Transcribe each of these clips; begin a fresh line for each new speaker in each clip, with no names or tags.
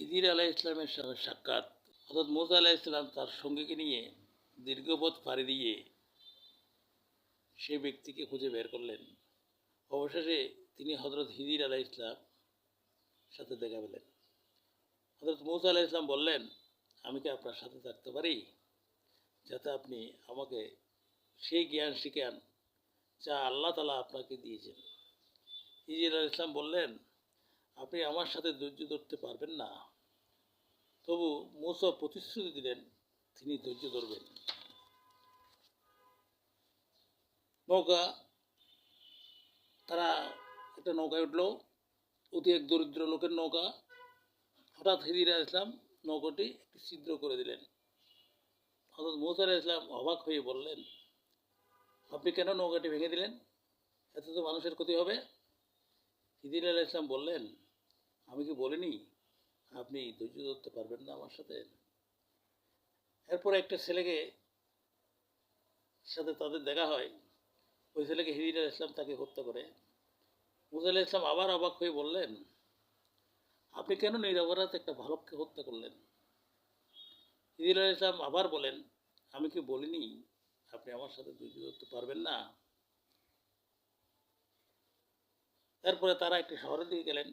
খিদির আলাহ ইসলামের সঙ্গে সাক্ষাৎ। হযরত মূসা আলাইহিস সালাম তার সঙ্গীকে নিয়ে দীর্ঘ পথ পাড়ি দিয়ে সেই ব্যক্তিকে খুঁজে বের করলেন। অবশেষে তিনি হযরত খিদির আলাইহিস সালাম সাথে দেখা পেলেন। হযরত মূসা আলাইহিস সালাম বললেন, আমি কি আপনার সাথে থাকতে পারি, যাতে আপনি আমাকে সেই জ্ঞান শিখান যা আল্লাহ তাআলা আপনাকে দিয়েছেন। খিদির আলাইহিস সালাম বললেন, আপনি আমার সাথে ধৈর্য ধরতে পারবেন না। তবু মূসা প্রতিশ্রুতি দিলেন তিনি ধৈর্য ধরবেন। নৌকা, তারা একটা নৌকায় উঠল, অতি এক দরিদ্র লোকের নৌকা। হঠাৎ খিদির আলাইহিস সালাম নৌকাটি একটি ছিদ্র করে দিলেন। হযরত মূসা আলাইহিস সালাম অবাক হয়ে বললেন, আপনি কেন নৌকাটি ভেঙে দিলেন? এতে তো মানুষের ক্ষতি হবে। খিদির আলাইহিস সালাম বললেন, আমি কি বলিনি আপনি ধৈর্য ধরতে পারবেন না আমার সাথে? এরপর একটা ছেলেকে সাথে তাদের দেখা হয়। ওই ছেলেকে খিদির আলাইহিস সালাম তাকে হত্যা করে। মূসা আলাইহিস সালাম আবার অবাক হয়ে বললেন, আপনি কেন নিরপরাধ একটা বালককে হত্যা করলেন? খিদির আলাইহিস সালাম আবার বলেন, আমি কি বলিনি আপনি আমার সাথে ধৈর্য ধরতে পারবেন না? এরপরে তারা একটি শহরের দিকে গেলেন।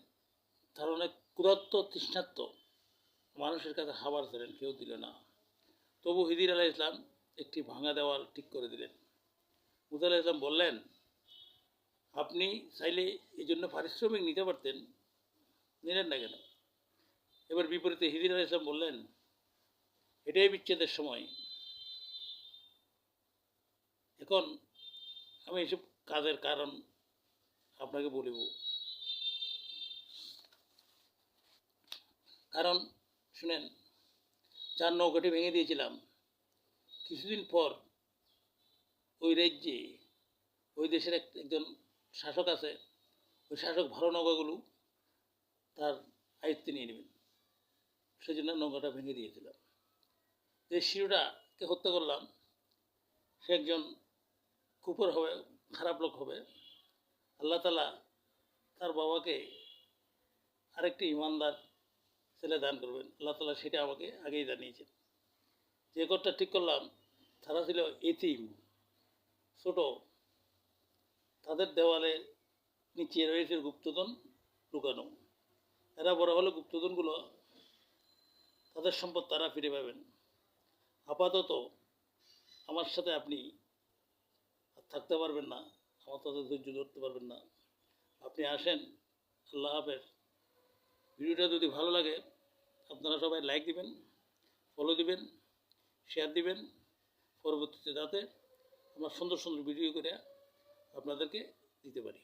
তারা অনেক ক্ষুধার্ত তৃষ্ণার্ত, মানুষের কাছে খাবার চাইলেন, কেউ দিল না। তবু খিদির আলাইহিস সালাম একটি ভাঙা দেওয়াল ঠিক করে দিলেন। মূসা আলাইহিস সালাম বললেন, আপনি চাইলে এই জন্য পারিশ্রমিক নিতে পারতেন, নিলেন না কেন? এবার বিপরীতে খিদির আলাইহিস সালাম বললেন, এটাই বিচ্ছেদের সময়। এখন আমি এসব কাজের কারণ আপনাকে বলিব। কারণ শুনেন, যার নৌকাটি ভেঙে দিয়েছিলাম, কিছুদিন পর ওই রাজ্যে ওই দেশের একজন শাসক আছে। ওই শাসক ভালো নৌকাগুলো তার আয়ত্তে নিয়ে নেবেন, সেই জন্য নৌকাটা ভেঙে দিয়েছিলাম। যে শিশুটাকে হত্যা করলাম সে একজন কুফর হবে, খারাপ লোক হবে। আল্লাহ তাআলা তার বাবাকে আরেকটি ইমানদার ছেলে দান করবেন, আল্লাহ তাআলা সেটা আমাকে আগেই জানিয়েছেন। যে ঘরটা ঠিক করলাম তারা ছিল এতিম, ছোট, তাদের দেওয়ালে নিচে রয়েছে গুপ্তধন লুকানো। এরা বড় হলে গুপ্তধনগুলো তাদের সম্পদ তারা ফিরে পাবেন। আপাতত আমার সাথে আপনি থাকতে পারবেন না, আমার সাথে ধৈর্য ধরতে পারবেন না। আপনি আসেন। আল্লাহ হাফেজ। ভিডিওটা যদি ভালো লাগে আপনারা সবাই লাইক দিবেন, ফলো দিবেন, শেয়ার দিবেন, পরবর্তীতে যাতে আমরা সুন্দর সুন্দর ভিডিও করে আপনাদেরকে দিতে পারি।